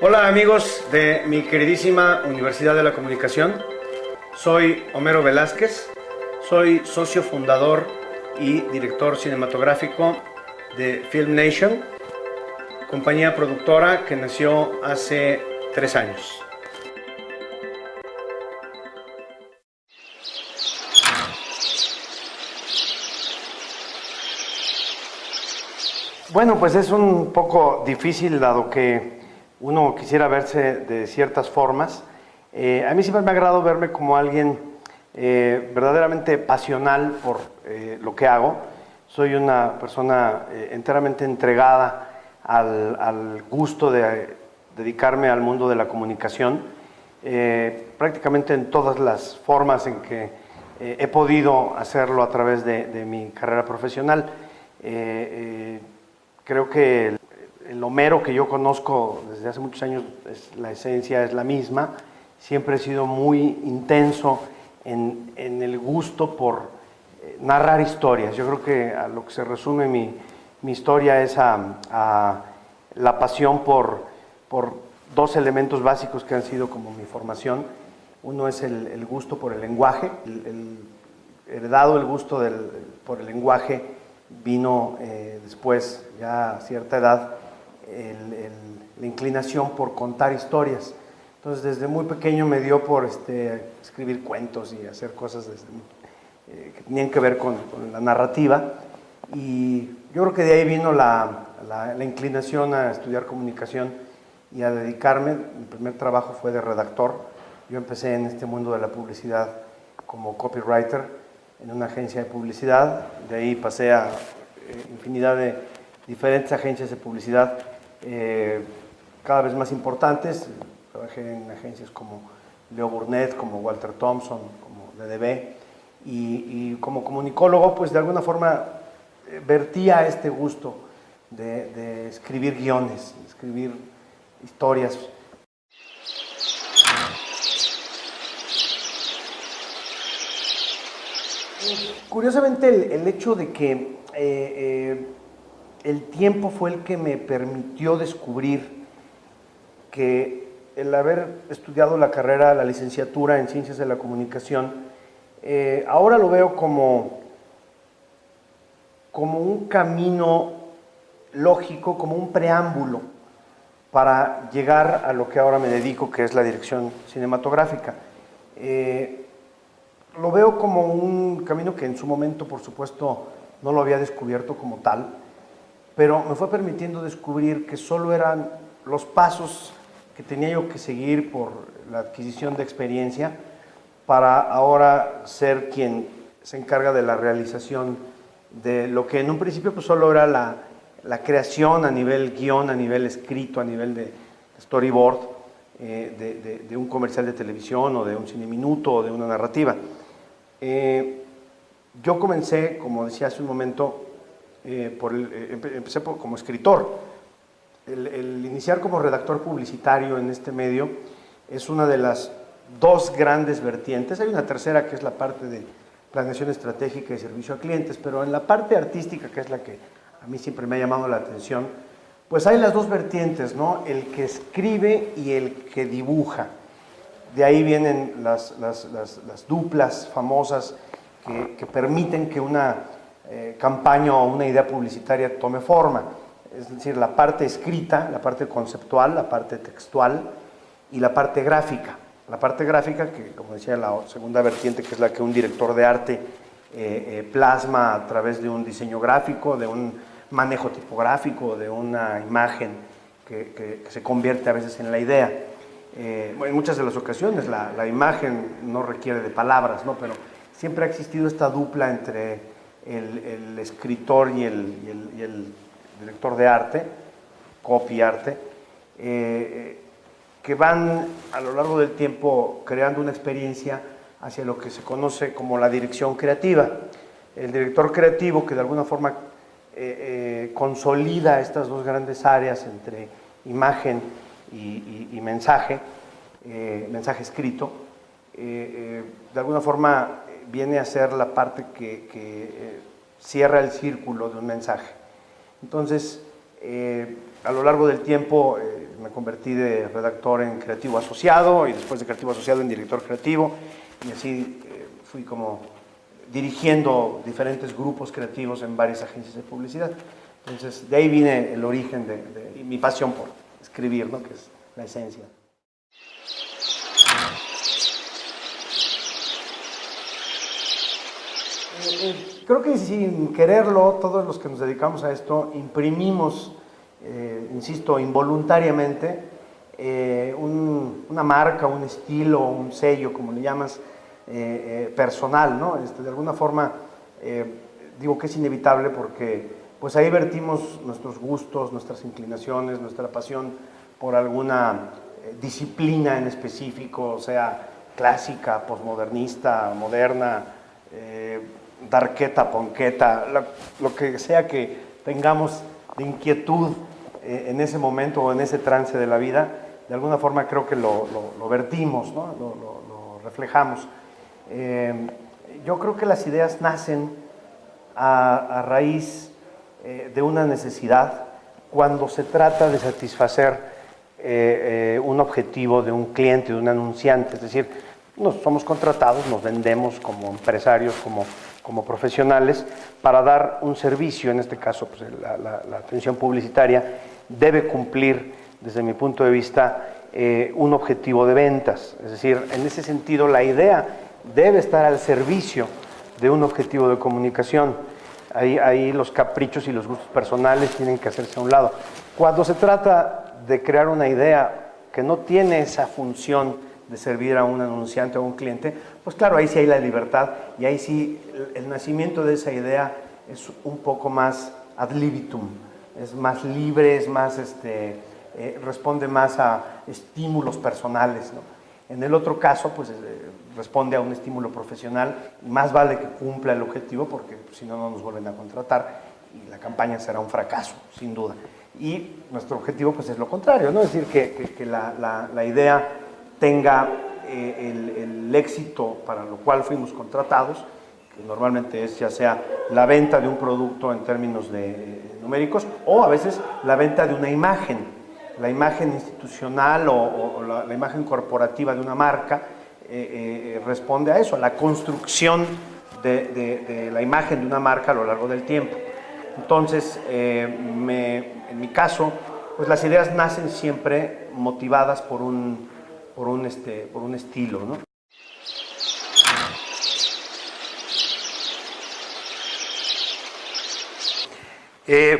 Hola amigos de mi queridísima Universidad de la Comunicación, soy Homero Velázquez, soy socio fundador y director cinematográfico de Film Nation, compañía productora que nació hace 3 años. Bueno, pues es un poco difícil dado que uno quisiera verse de ciertas formas. A mí siempre me ha agradado verme como alguien verdaderamente pasional por lo que hago. Soy una persona enteramente entregada al gusto de dedicarme al mundo de la comunicación, prácticamente en todas las formas en que he podido hacerlo a través de mi carrera profesional. Creo que el Homero que yo conozco desde hace muchos años, la esencia es la misma. Siempre he sido muy intenso en el gusto por narrar historias. Yo creo que a lo que se resume mi historia es a la pasión por dos elementos básicos que han sido como mi formación. Uno es el gusto por el lenguaje, heredado el gusto por el lenguaje vino después, ya a cierta edad, la inclinación por contar historias. Entonces, desde muy pequeño me dio por escribir cuentos y hacer cosas que tenían que ver con la narrativa. Y yo creo que de ahí vino la inclinación a estudiar comunicación y a dedicarme. Mi primer trabajo fue de redactor. Yo empecé en este mundo de la publicidad como copywriter en una agencia de publicidad. De ahí pasé a infinidad de diferentes agencias de publicidad cada vez más importantes. Trabajé en agencias como Leo Burnett, como Walter Thompson, como DDB, y como comunicólogo, pues de alguna forma vertía este gusto de escribir guiones, escribir historias. Curiosamente, el hecho de que el tiempo fue el que me permitió descubrir que el haber estudiado la carrera, la licenciatura en Ciencias de la Comunicación, ahora lo veo como un camino lógico, como un preámbulo para llegar a lo que ahora me dedico, que es la dirección cinematográfica. Lo veo como un camino que en su momento, por supuesto, no lo había descubierto como tal, pero me fue permitiendo descubrir que solo eran los pasos que tenía yo que seguir por la adquisición de experiencia para ahora ser quien se encarga de la realización de lo que en un principio pues solo era la creación a nivel guión, a nivel escrito, a nivel de storyboard, de un comercial de televisión o de un cineminuto o de una narrativa. Yo comencé, como decía hace un momento, empecé como escritor. El iniciar como redactor publicitario en este medio es una de las dos grandes vertientes. Hay una tercera que es la parte de planeación estratégica y servicio a clientes, pero en la parte artística, que es la que a mí siempre me ha llamado la atención, pues hay las dos vertientes, ¿no? El que escribe y el que dibuja. De ahí vienen las duplas famosas que permiten que una campaña o una idea publicitaria tome forma. Es decir, la parte escrita, la parte conceptual, la parte textual y la parte gráfica. La parte gráfica, que como decía, la segunda vertiente, que es la que un director de arte plasma a través de un diseño gráfico, de un manejo tipográfico, de una imagen que se convierte a veces en la idea. En muchas de las ocasiones la imagen no requiere de palabras, ¿no? Pero siempre ha existido esta dupla entre el escritor y el director de arte, copy arte, que van a lo largo del tiempo creando una experiencia hacia lo que se conoce como la dirección creativa. El director creativo, que de alguna forma consolida estas dos grandes áreas entre imagen y mensaje, mensaje escrito, de alguna forma viene a ser la parte que cierra el círculo de un mensaje. Entonces, a lo largo del tiempo me convertí de redactor en creativo asociado y después de creativo asociado en director creativo, y así fui como dirigiendo diferentes grupos creativos en varias agencias de publicidad. Entonces, de ahí viene el origen de mi pasión por escribir, ¿no? Que es la esencia. Creo que sin quererlo, todos los que nos dedicamos a esto, imprimimos, insisto, involuntariamente, una marca, un estilo, un sello, como le llamas, personal, ¿no? De alguna forma, digo que es inevitable porque pues ahí vertimos nuestros gustos, nuestras inclinaciones, nuestra pasión por alguna disciplina en específico, sea clásica, posmodernista, moderna, darqueta, ponqueta, lo que sea que tengamos de inquietud en ese momento o en ese trance de la vida, de alguna forma creo que lo vertimos, ¿no? Lo reflejamos. Yo creo que las ideas nacen a raíz de una necesidad cuando se trata de satisfacer un objetivo de un cliente, de un anunciante. Es decir, nos somos contratados, nos vendemos como empresarios, como profesionales, para dar un servicio. En este caso, pues, la atención publicitaria debe cumplir, desde mi punto de vista, un objetivo de ventas. Es decir, en ese sentido, la idea debe estar al servicio de un objetivo de comunicación. Ahí los caprichos y los gustos personales tienen que hacerse a un lado. Cuando se trata de crear una idea que no tiene esa función de servir a un anunciante o a un cliente, pues claro, ahí sí hay la libertad y ahí sí el nacimiento de esa idea es un poco más ad libitum, es más libre, es más, responde más a estímulos personales, ¿no? En el otro caso, pues responde a un estímulo profesional y más vale que cumpla el objetivo porque si no, no nos vuelven a contratar y la campaña será un fracaso, sin duda. Y nuestro objetivo pues es lo contrario, ¿no? Es decir, que la idea tenga el éxito para lo cual fuimos contratados, que normalmente es ya sea la venta de un producto en términos numéricos o a veces la venta de una imagen. La imagen institucional o la imagen corporativa de una marca responde a eso, a la construcción de la imagen de una marca a lo largo del tiempo. Entonces, en mi caso, pues las ideas nacen siempre motivadas por un estilo, ¿no?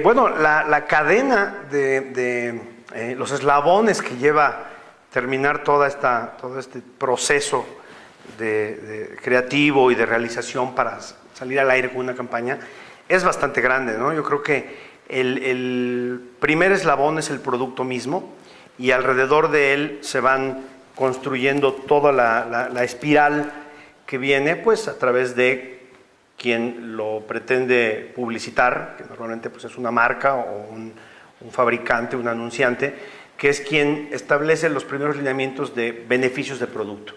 Bueno, la cadena de los eslabones que lleva terminar todo este proceso de creativo y de realización para salir al aire con una campaña es bastante grande, ¿no? Yo creo que el primer eslabón es el producto mismo y alrededor de él se van construyendo toda la espiral que viene pues a través de quien lo pretende publicitar, que normalmente pues, es una marca o un fabricante, un anunciante, que es quien establece los primeros lineamientos de beneficios de producto.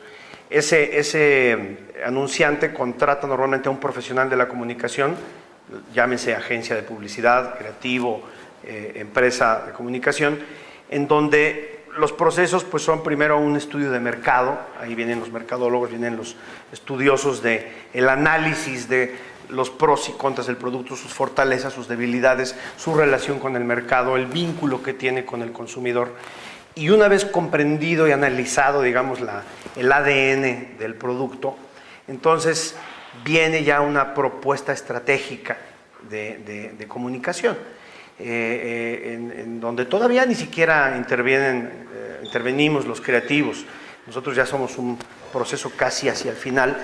Ese anunciante contrata normalmente a un profesional de la comunicación, llámese agencia de publicidad, creativo, empresa de comunicación, en donde los procesos pues, son primero un estudio de mercado, ahí vienen los mercadólogos, vienen los estudiosos del análisis de los pros y contras del producto, sus fortalezas, sus debilidades, su relación con el mercado, el vínculo que tiene con el consumidor. Y una vez comprendido y analizado, digamos, el ADN del producto, entonces viene ya una propuesta estratégica de comunicación, en donde todavía ni siquiera intervenimos los creativos. Nosotros ya somos un proceso casi hacia el final,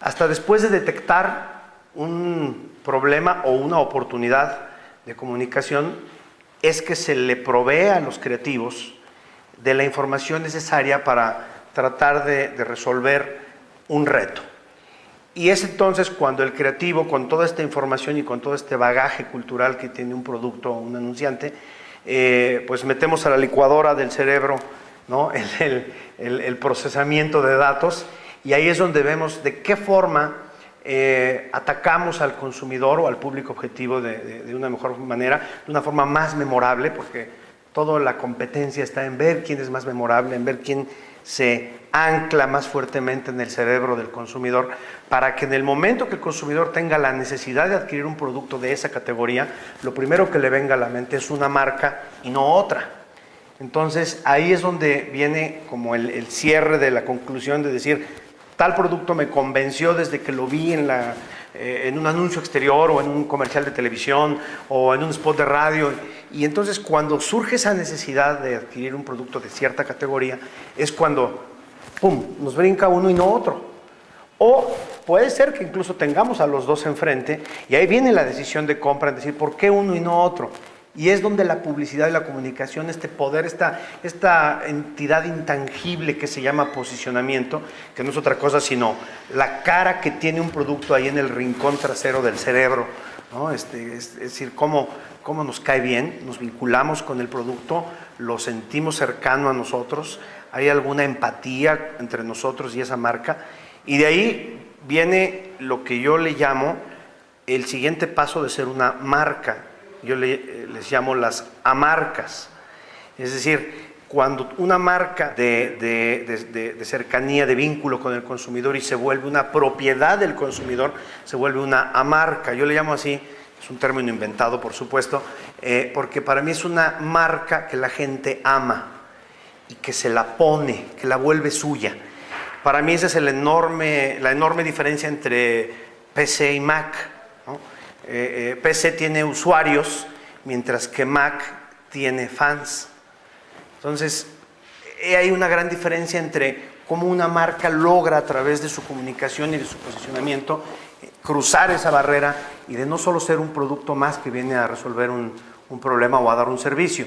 hasta después de detectar un problema o una oportunidad de comunicación, es que se le provee a los creativos de la información necesaria para tratar de resolver un reto. Y es entonces cuando el creativo, con toda esta información y con todo este bagaje cultural que tiene un producto o un anunciante, pues metemos a la licuadora del cerebro, ¿no? el procesamiento de datos, y ahí es donde vemos de qué forma atacamos al consumidor o al público objetivo de una mejor manera, de una forma más memorable, porque toda la competencia está en ver quién es más memorable, en ver quién se ancla más fuertemente en el cerebro del consumidor, para que en el momento que el consumidor tenga la necesidad de adquirir un producto de esa categoría, lo primero que le venga a la mente es una marca y no otra. Entonces ahí es donde viene como el cierre de la conclusión de decir, tal producto me convenció desde que lo vi en un anuncio exterior o en un comercial de televisión o en un spot de radio. Y entonces cuando surge esa necesidad de adquirir un producto de cierta categoría, es cuando, ¡pum!, nos brinca uno y no otro. O puede ser que incluso tengamos a los dos enfrente y ahí viene la decisión de compra, en decir, ¿por qué uno y no otro? Y es donde la publicidad y la comunicación, este poder, esta entidad intangible que se llama posicionamiento, que no es otra cosa sino la cara que tiene un producto ahí en el rincón trasero del cerebro, ¿no? Es decir, cómo nos cae bien, nos vinculamos con el producto, lo sentimos cercano a nosotros, hay alguna empatía entre nosotros y esa marca, y de ahí viene lo que yo le llamo el siguiente paso de ser una marca. Yo les llamo las amarcas. Es decir, cuando una marca de cercanía, de vínculo con el consumidor y se vuelve una propiedad del consumidor, se vuelve una amarca. Yo le llamo así, es un término inventado por supuesto, porque para mí es una marca que la gente ama y que se la pone, que la vuelve suya. Para mí esa es la enorme diferencia entre PC y Mac, ¿no? PC tiene usuarios, mientras que Mac tiene fans. Entonces, hay una gran diferencia entre cómo una marca logra a través de su comunicación y de su posicionamiento cruzar esa barrera y de no solo ser un producto más que viene a resolver un problema o a dar un servicio.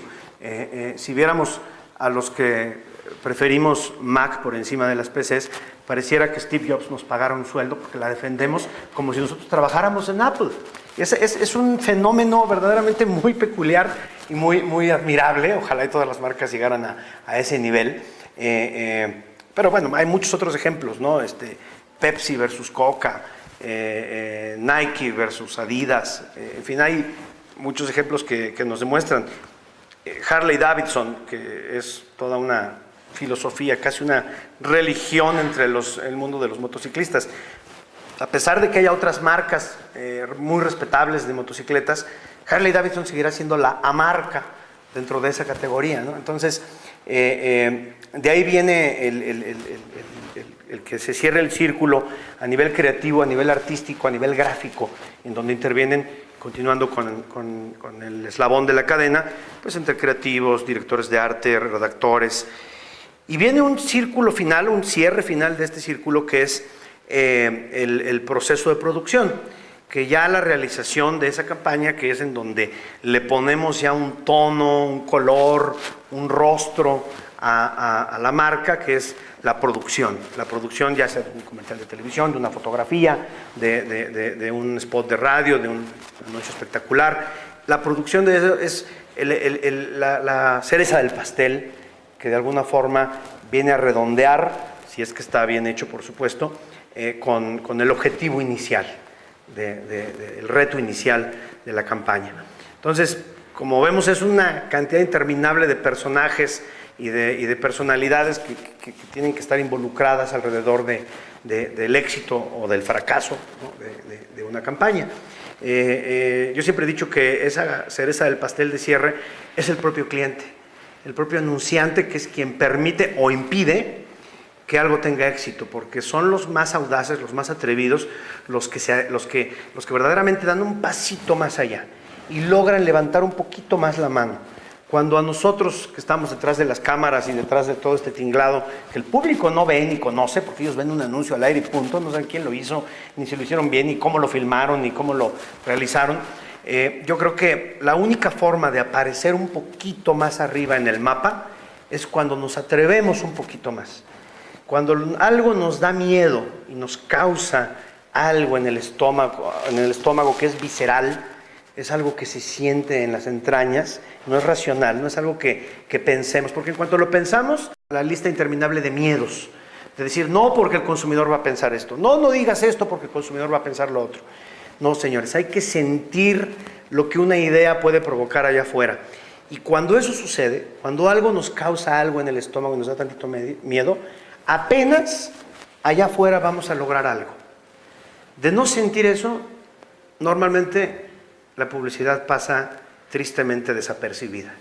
Si viéramos a los que preferimos Mac por encima de las PCs, pareciera que Steve Jobs nos pagara un sueldo porque la defendemos como si nosotros trabajáramos en Apple. Es un fenómeno verdaderamente muy peculiar y muy admirable. Ojalá y todas las marcas llegaran a ese nivel. Pero bueno, hay muchos otros ejemplos, ¿no? Pepsi versus Coca, Nike versus Adidas. En fin, hay muchos ejemplos que nos demuestran. Harley Davidson, que es toda una filosofía, casi una religión entre el mundo de los motociclistas. A pesar de que haya otras marcas muy respetables de motocicletas, Harley Davidson seguirá siendo la amarca dentro de esa categoría, ¿no? Entonces, de ahí viene el que se cierre el círculo a nivel creativo, a nivel artístico, a nivel gráfico, en donde intervienen, continuando con el eslabón de la cadena, pues entre creativos, directores de arte, redactores. Y viene un círculo final, un cierre final de este círculo que es el proceso de producción, que ya la realización de esa campaña, que es en donde le ponemos ya un tono, un color, un rostro a la marca, que es la producción. La producción ya sea de un comercial de televisión, de una fotografía, de un spot de radio, de un anuncio espectacular. La producción de eso es la cereza del pastel, que de alguna forma viene a redondear, si es que está bien hecho por supuesto, con el objetivo inicial, el reto inicial de la campaña. Entonces, como vemos, es una cantidad interminable de personajes y de personalidades que tienen que estar involucradas alrededor del éxito o del fracaso, ¿no?, de una campaña. Yo siempre he dicho que esa cereza del pastel de cierre es el propio cliente, el propio anunciante, que es quien permite o impide que algo tenga éxito, porque son los más audaces, los más atrevidos, los que verdaderamente dan un pasito más allá y logran levantar un poquito más la mano. Cuando a nosotros que estamos detrás de las cámaras y detrás de todo este tinglado, que el público no ve ni conoce, porque ellos ven un anuncio al aire y punto, no saben quién lo hizo, ni si lo hicieron bien, ni cómo lo filmaron, ni cómo lo realizaron, yo creo que la única forma de aparecer un poquito más arriba en el mapa es cuando nos atrevemos un poquito más. Cuando algo nos da miedo y nos causa algo en el estómago que es visceral, es algo que se siente en las entrañas, no es racional, no es algo que pensemos, porque en cuanto lo pensamos, la lista interminable de miedos De decir, no porque el consumidor va a pensar esto, no, no digas esto porque el consumidor va a pensar lo otro. No, señores, hay que sentir lo que una idea puede provocar allá afuera. Y cuando eso sucede, cuando algo nos causa algo en el estómago y nos da tantito miedo, apenas allá afuera vamos a lograr algo. De no sentir eso, normalmente la publicidad pasa tristemente desapercibida.